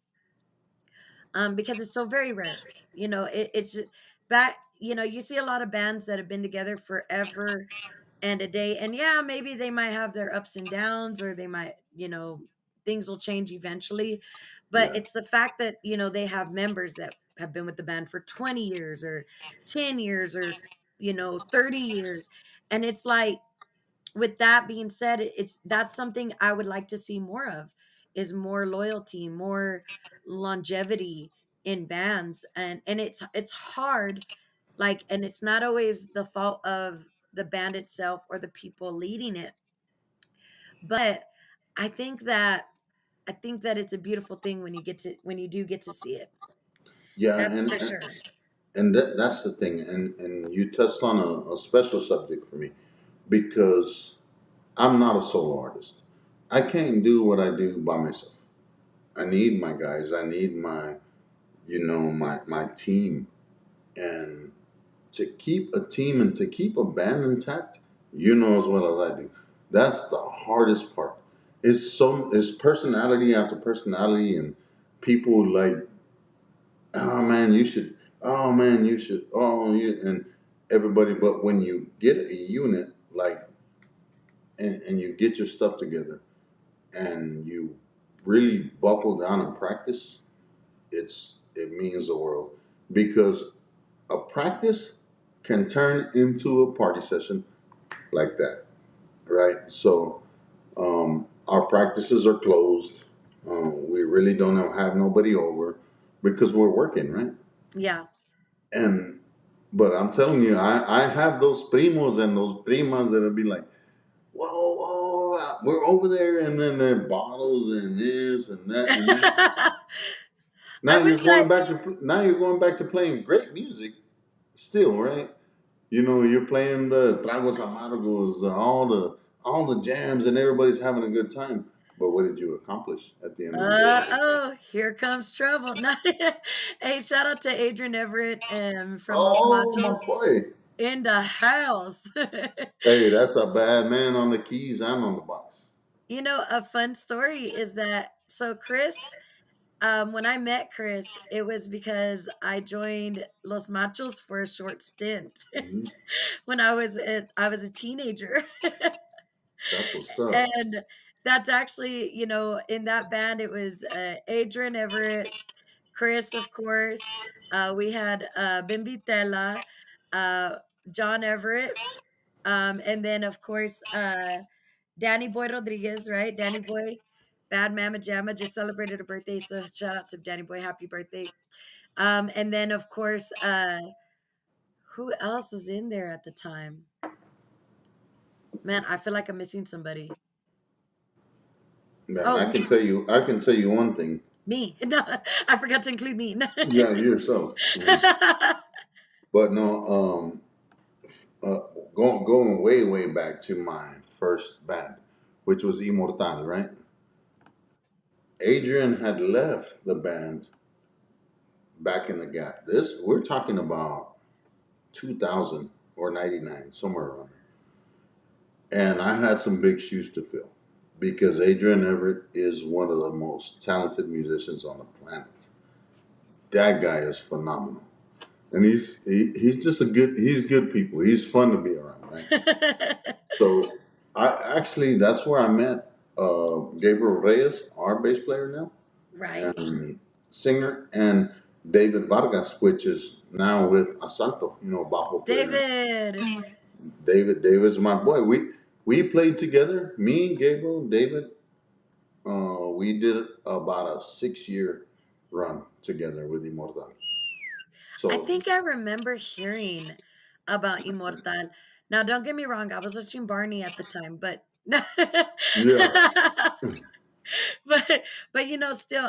because it's so very rare. That you see a lot of bands that have been together forever and a day, and yeah, maybe they might have their ups and downs, or they might, things will change eventually, but Yeah, it's the fact that they have members that have been with the band for 20 years or 10 years or 30 years, and it's like, with that being said, that's something I would like to see more of, is more loyalty, more longevity in bands, and it's hard, like, and it's not always the fault of the band itself or the people leading it, but I think that I think that it's a beautiful thing when you do get to see it. yeah, That's for sure. and that's the thing, and you touched on a special subject for me because I'm not a solo artist. I can't do what I do by myself. I need my guys. I need my team, and to keep a team and to keep a band intact, as well as I do. That's the hardest part. It's personality after personality, and people like, oh man, you should. Oh man, you should. Oh, you and everybody. But when you get a unit like and you get your stuff together and you really buckle down and practice, it means the world because a practice can turn into a party session like that, right? So our practices are closed. We really don't have nobody over because we're working, right? Yeah. And but I'm telling you, I have those primos and those primas that'll be like, whoa, whoa, we're over there, and then there are bottles and this and that and this. I wish I Now you're going back to playing great music still, right? You know, you're playing the tragos amargos, all the jams, and everybody's having a good time. But what did you accomplish at the end of the day? oh, here comes trouble. No, hey, shout out to Adrian Everett from Los Oh my Machos boy! in the house. Hey, that's a bad man on the keys and on the box. A fun story is that Chris, when I met Chris, it was because I joined Los Machos for a short stint Hmm. when I was a teenager. That's what's up. And that's actually, in that band, it was Adrian Everett, Chris, of course. We had Bimbitella, uh, John Everett, and then, of course, Danny Boy Rodriguez, right? Danny Boy, Bad Mama Jamma just celebrated a birthday. So shout out to Danny Boy. Happy birthday. And then, of course, who else was in there at the time? Man, I feel like I'm missing somebody. Man, Oh, I can tell you one thing. me. No, I forgot to include me. Yeah, yourself. But no, uh, going way back to my first band, which was Immortal, right? Adrian had left the band back in the gap. This we're talking about 2000 or 99, somewhere around there. And I had some big shoes to fill because Adrian Everett is one of the most talented musicians on the planet. That guy is phenomenal. And he's just he's good people. He's fun to be around, right? So I actually that's where I met Gabriel Reyes, our bass player now, Right. and singer, and David Vargas, which is now with Asalto, bajo player. David. David's my boy. We played together. Me, Gabriel, David. We did about a 6 year run together with Immortal. I So think I remember hearing about Immortal. Now, don't get me wrong, I was watching Barney at the time, but yeah. but still,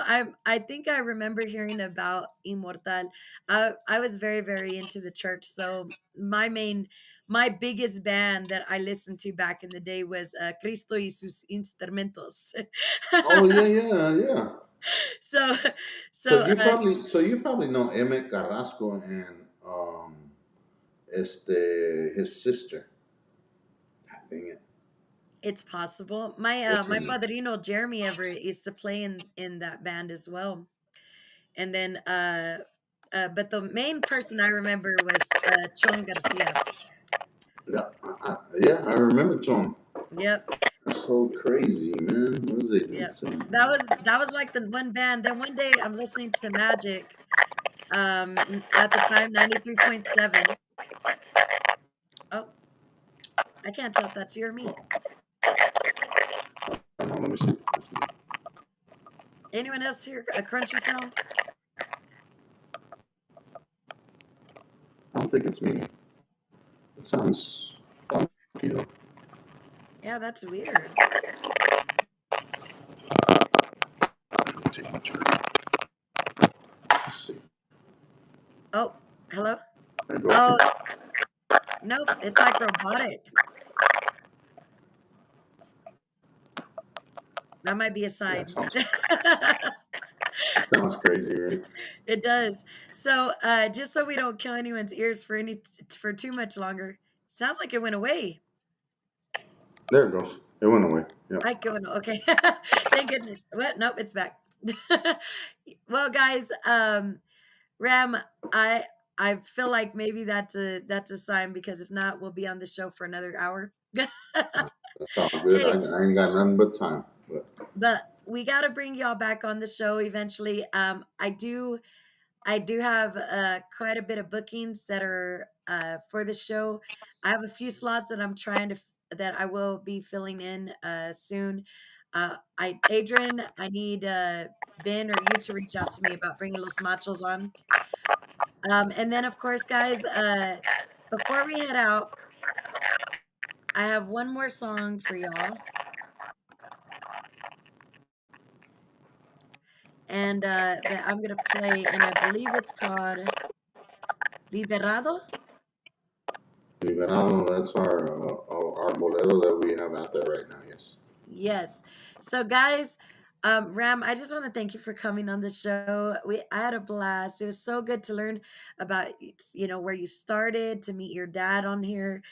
I think I remember hearing about Immortal. I was very, very into the church, so my biggest band that I listened to back in the day was Cristo y sus instrumentos. Oh yeah. so so So you probably know Emmett Carrasco and his sister. God dang it. it's possible. What's her My name? padrino Jeremy Everett used to play in that band as well. And then but the main person I remember was Chon Garcia. Yeah, yeah, I remember Tom. Yep. That's so crazy, man. What was they doing? Yep. That was like the one band. Then one day I'm listening to Magic at the time 93.7. Oh, I can't tell if that's you or me. Hold on, let me see. Anyone else hear a crunchy sound? I don't think it's me. It sounds funky though. Yeah, that's weird. Let me take my charger. Let's see. Oh, hello? There you Oh, go. nope, it's like robotic. That might be a Yeah, sign. sounds crazy, right? It does. So, just so we don't kill anyone's ears for too much longer, sounds like it went away. There it goes. It went away. Yeah. I go no. Okay, thank goodness. What? Nope, it's back. Well, guys, Ram, I I feel like maybe that's a sign, because if not, we'll be on the show for another hour. That's all good. Hey, I ain't got nothing but time. but we got to bring y'all back on the show eventually. I do have quite a bit of bookings that are for the show. I have a few slots that I'm trying to that I will be filling in soon. I Adrian, I need Ben or you to reach out to me about bringing Los Machos on. And then, of course, guys, before we head out, I have one more song for y'all, and that I'm gonna play, and I believe it's called "Liberado." Liberado, that's our bolero that we have out there right now. Yes. Yes. So, guys, Ram, I just want to thank you for coming on the show. I had a blast. It was so good to learn about, where you started, to meet your dad on here,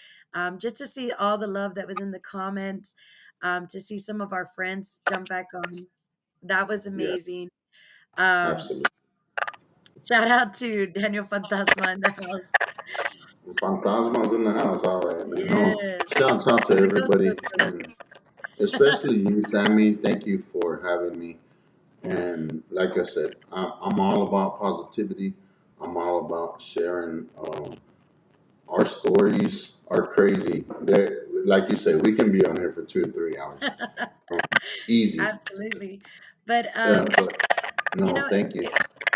just to see all the love that was in the comments, to see some of our friends jump back on. That was Yeah. amazing. Um, Absolutely. Shout out to Daniel Fantasma in the house. Fantasma's in the house. All right. Yes. Shouts out to He's a ghost everybody, and ghostbusters. especially you, Sammy. Thank you for having me. And like I said, I'm all about positivity. I'm all about sharing our stories are crazy. Like you say, we can be on here for 2 or 3 hours. Easy. Absolutely. But Yeah, but you no, know, thank you.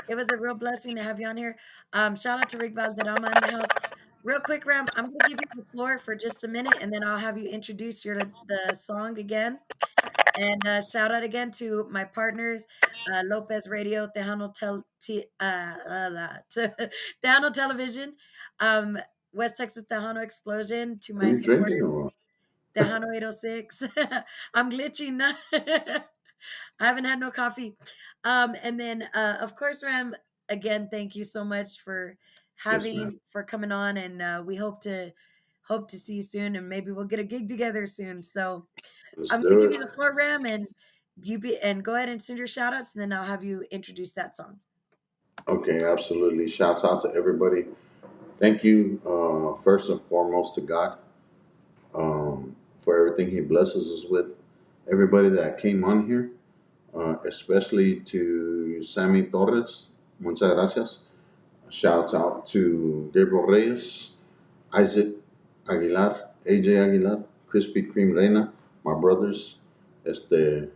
it was a real blessing to have you on here. Shout out to Rick Valderrama in the house. Real quick, Ram, I'm gonna give you the floor for just a minute, and then I'll have you introduce the song again. And shout out again to my partners, Lopez Radio, Tejano Television, West Texas Tejano Explosion, to Are my you drinking supporters, or what? Tejano 806. I'm glitching now. I haven't had no coffee. And then, of course, Ram, again, thank you so much for Yes, ma'am. coming on, and we hope to see you soon, and maybe we'll get a gig together soon. So Let's I'm gonna do give it. you the floor, Ram, and and go ahead and send your shout outs, and then I'll have you introduce that song. Okay, absolutely. Shouts out to everybody. Thank you, first and foremost, to God for everything He blesses us with. Everybody that came on here, especially to Sammy Torres. Muchas gracias. Shouts out to Gabriel Reyes, Isaac Aguilar, AJ Aguilar, Krispy Kreme Reina, my brothers, de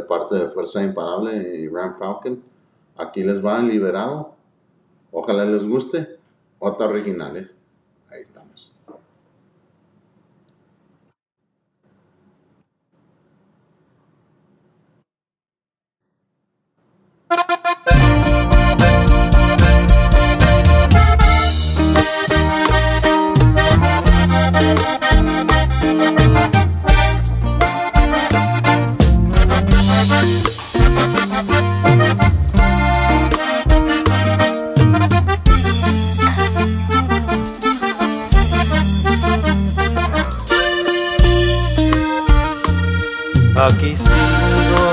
parte de Fuerza Imparable y Ram Falcon. Aquí les va Liberado. Ojalá les guste. Otra original, ¿eh? Ahí estamos. Aquí sigo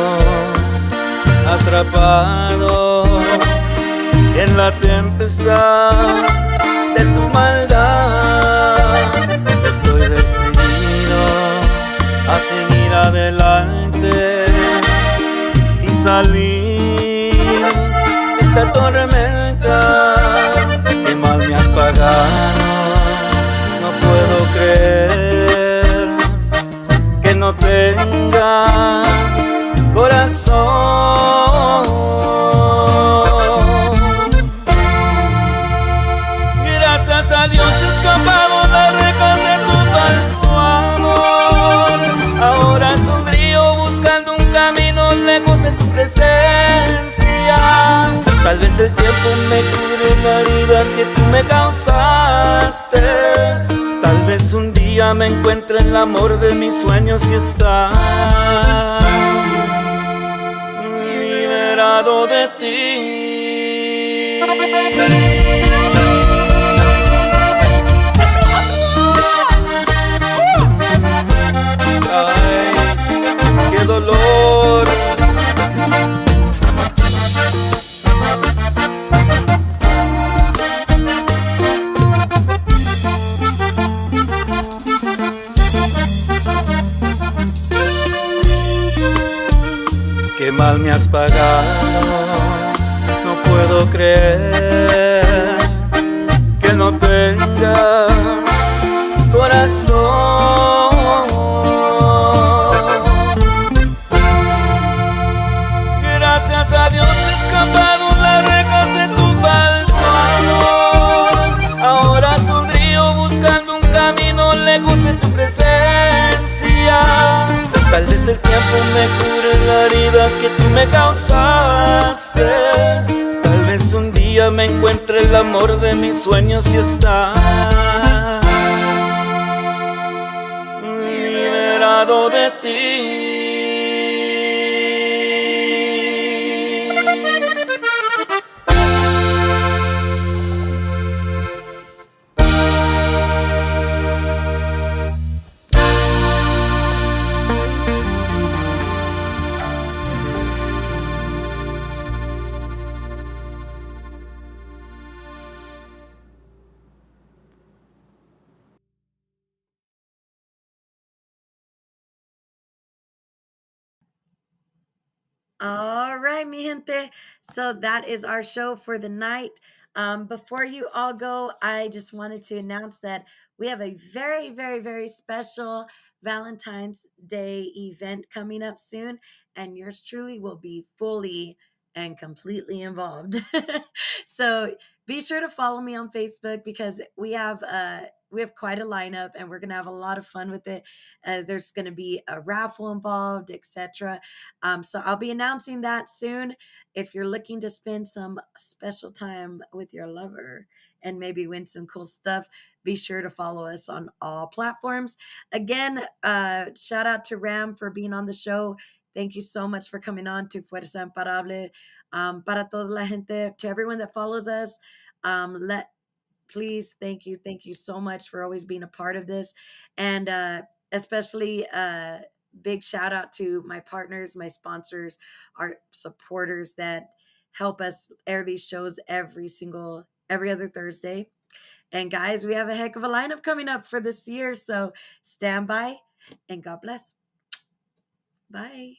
atrapado en la tempestad de tu maldad. Estoy decidido a seguir adelante y salir de esta tormenta que mal me has pagado. No puedo creer que no tengas corazón. Gracias a Dios he escapado las rejas de tu falso amor. Ahora sonrío buscando un camino lejos de tu presencia. Tal vez el tiempo me cure la herida que tú me causaste. Tal vez un día me encuentre el amor de mis sueños y está liberado de ti. Ay, qué dolor. has pagado. No puedo creer que no tengas corazón. Gracias a Dios he escapado las rejas de tu falso amor. Ahora sonrío buscando un camino lejos de tu presencia. Tal vez el tiempo me cure la herida que tú me causaste. Tal vez un día me encuentre el amor de mis sueños y está liberado de ti. All right, mi gente. So that is our show for the night. Before you all go, I just wanted to announce that we have a very, very, very special Valentine's Day event coming up soon, and yours truly will be fully and completely involved. So be sure to follow me on Facebook because we have quite a lineup, and we're gonna have a lot of fun with it. There's gonna be a raffle involved, etc. So I'll be announcing that soon. If you're looking to spend some special time with your lover and maybe win some cool stuff, be sure to follow us on all platforms. Again, shout out to Ram for being on the show. Thank you so much for coming on to Fuerza Imparable. Para toda la gente, to everyone that follows us, let please thank you so much for always being a part of this, and especially big shout out to my partners, my sponsors, our supporters that help us air these shows every other Thursday. And guys, we have a heck of a lineup coming up for this year, so stand by and God bless. Bye.